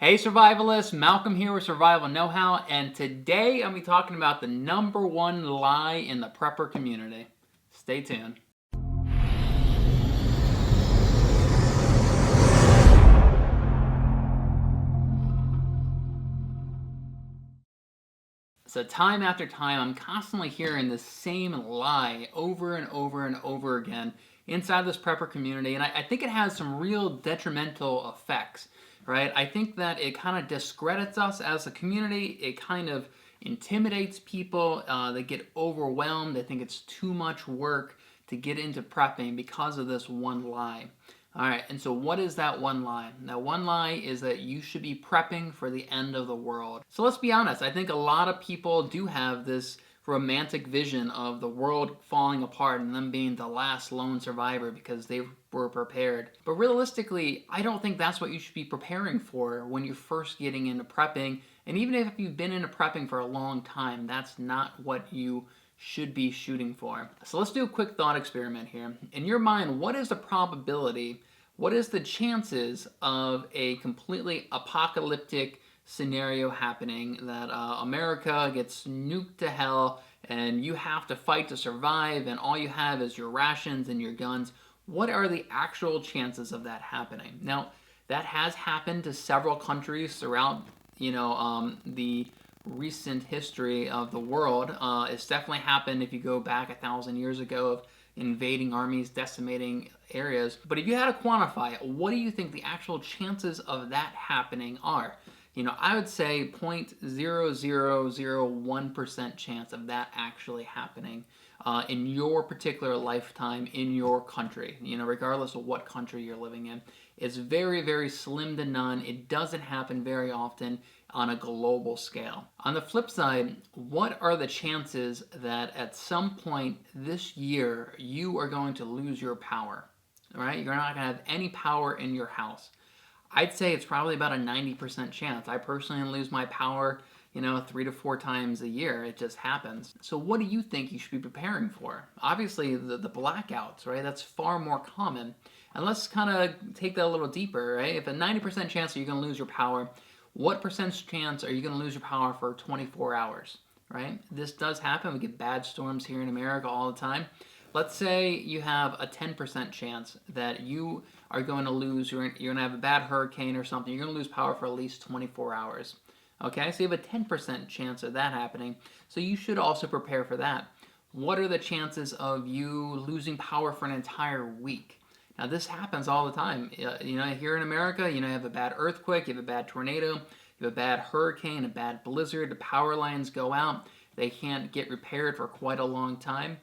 Hey survivalists, Malcolm here with Survival Know-How, and today I'm going to be talking about the #1 lie in the prepper community. Stay tuned. So time after time, I'm constantly hearing the same lie over and over and over again inside this prepper community, and I think it has some real detrimental effects, right? I think that it kind of discredits us as a community. It kind of intimidates people. They get overwhelmed. They think it's too much work to get into prepping because of this one lie. All right, and so what is that one lie? That one lie is that you should be prepping for the end of the world. So let's be honest, I think a lot of people do have this romantic vision of the world falling apart and them being the last lone survivor because they were prepared. But realistically, I don't think that's what you should be preparing for when you're first getting into prepping. And even if you've been into prepping for a long time, that's not what you should be shooting for. So let's do a quick thought experiment here. In your mind, what is the probability, what is the chances of a completely apocalyptic scenario happening that America gets nuked to hell and you have to fight to survive and all you have is your rations and your guns? What are the actual chances of that happening? Now, that has happened to several countries throughout, the recent history of the world. It's definitely happened if you go back 1,000 years ago of invading armies, decimating areas. But if you had to quantify it, what do you think the actual chances of that happening are? I would say 0.0001% chance of that actually happening in your particular lifetime in your country, regardless of what country you're living in. It's very, very slim to none. It doesn't happen very often on a global scale. On the flip side, what are the chances that at some point this year you are going to lose your power? All right? You're not going to have any power in your house. I'd say it's probably about a 90% chance. I personally lose my power, 3 to 4 times a year. It just happens. So what do you think you should be preparing for? Obviously, the blackouts, right? That's far more common. And let's kind of take that a little deeper, right? If a 90% chance that you're going to lose your power, what percentage chance are you going to lose your power for 24 hours, right? This does happen. We get bad storms here in America all the time. Let's say you have a 10% chance that you are going to lose, you're going to have a bad hurricane or something, you're going to lose power for at least 24 hours. Okay, so you have a 10% chance of that happening, so you should also prepare for that. What are the chances of you losing power for an entire week? Now this happens all the time. Here in America, you have a bad earthquake, you have a bad tornado, you have a bad hurricane, a bad blizzard, the power lines go out, they can't get repaired for quite a long time.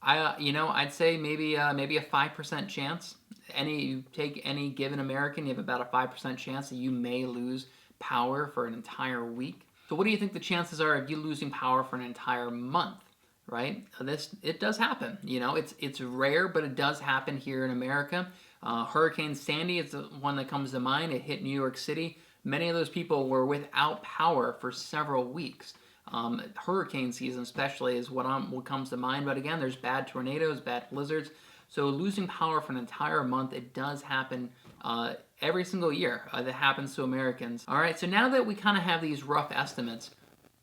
I'd say maybe a 5% chance. You take any given American, you have about a 5% chance that you may lose power for an entire week. So what do you think the chances are of you losing power for an entire month? Right? It does happen. It's rare, but it does happen here in America. Hurricane Sandy is the one that comes to mind. It hit New York City. Many of those people were without power for several weeks. Hurricane season especially is what comes to mind. But again, there's bad tornadoes, bad blizzards. So losing power for an entire month, it does happen every single year. That happens to Americans. All right, so now that we kind of have these rough estimates,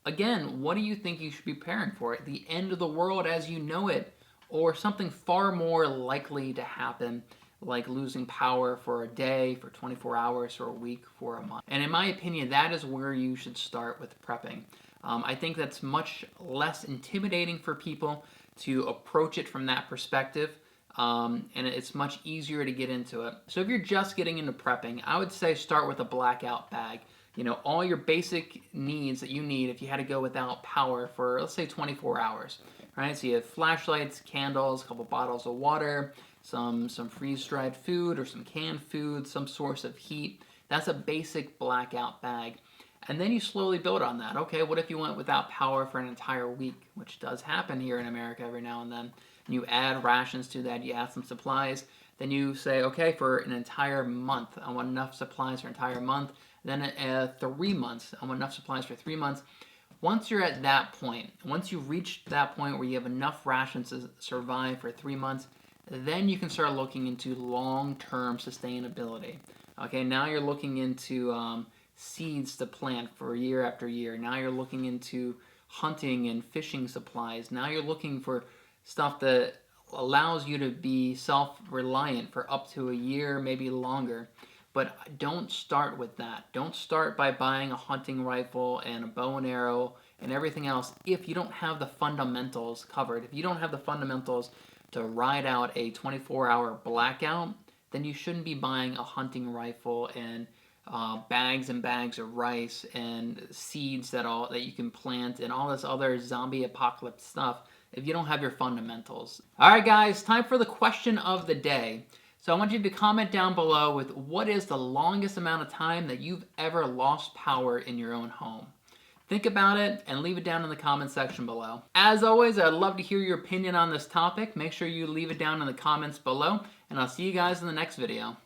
again, what do you think you should be preparing for? The end of the world as you know it, or something far more likely to happen, like losing power for a day, for 24 hours, for a week, for a month? And in my opinion, that is where you should start with prepping. I think that's much less intimidating for people to approach it from that perspective. And it's much easier to get into it. So if you're just getting into prepping, I would say start with a blackout bag. All your basic needs that you need if you had to go without power for, let's say, 24 hours, right? So you have flashlights, candles, a couple bottles of water, some freeze-dried food or some canned food, some source of heat. That's a basic blackout bag. And then you slowly build on that. Okay, what if you went without power for an entire week, which does happen here in America every now and then. And you add rations to that, you add some supplies. Then you say, okay, for an entire month, I want enough supplies for an entire month. Then 3 months, I want enough supplies for 3 months. Once you're at that point, once you've reached that point where you have enough rations to survive for 3 months, then you can start looking into long-term sustainability. Okay, now you're looking into seeds to plant for year after year. Now you're looking into hunting and fishing supplies. Now you're looking for stuff that allows you to be self-reliant for up to a year, maybe longer. But don't start with that. Don't start by buying a hunting rifle and a bow and arrow and everything else if you don't have the fundamentals covered. If you don't have the fundamentals to ride out a 24-hour blackout, then you shouldn't be buying a hunting rifle and bags and bags of rice and seeds that you can plant and all this other zombie apocalypse stuff if you don't have your fundamentals. Alright guys, time for the question of the day. So I want you to comment down below with what is the longest amount of time that you've ever lost power in your own home. Think about it and leave it down in the comment section below. As always, I'd love to hear your opinion on this topic. Make sure you leave it down in the comments below, and I'll see you guys in the next video.